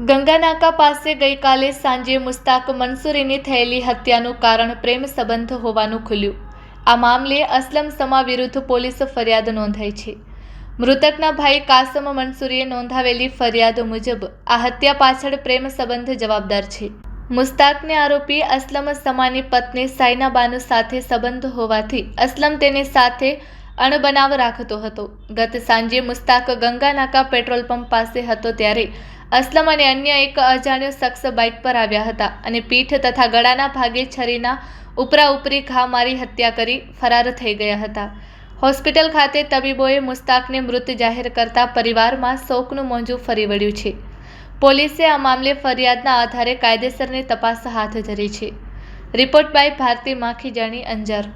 ગંગાનાકા પાસે ગઈકાલે સાંજે મુસ્તાક મંસૂરીની થયેલી હત્યાનું કારણ પ્રેમ સંબંધ હોવાનું ખુલ્યું। આ મામલે અસલમ સમા વિરુદ્ધ પોલીસ ફરિયાદ નોંધાઈ છે। મૃતકના ભાઈ કાસમ મંસૂરીએ નોંધાવેલી ફરિયાદ મુજબ આ હત્યા પાછળ પ્રેમ સંબંધ જવાબદાર છે। મુસ્તાકને આરોપી અસલમ સમાની પત્ની સાયના બાનુ સાથે સંબંધ હોવાથી અસલમ તેની સાથે અણબનાવ રાખતો હતો। ગત સાંજે મુસ્તાક ગંગાનાકા પેટ્રોલ પંપ પાસે હતો ત્યારે અસલમ અને અન્ય એક અજાણ્યો શખ્સ બાઇક પર આવ્યા હતા અને પીઠ તથા ગળાના ભાગે છરીના ઉપરા ઉપરી ઘા મારી હત્યા કરી ફરાર થઈ ગયા હતા। હોસ્પિટલ ખાતે તબીબોએ મુસ્તાકને મૃત જાહેર કરતા પરિવારમાં શોકનું મોજું ફરી વળ્યું છે। પોલીસે આ મામલે ફરિયાદના આધારે કાયદેસરની તપાસ હાથ ધરી છે। Report by Bharti Makhijani, Anjar.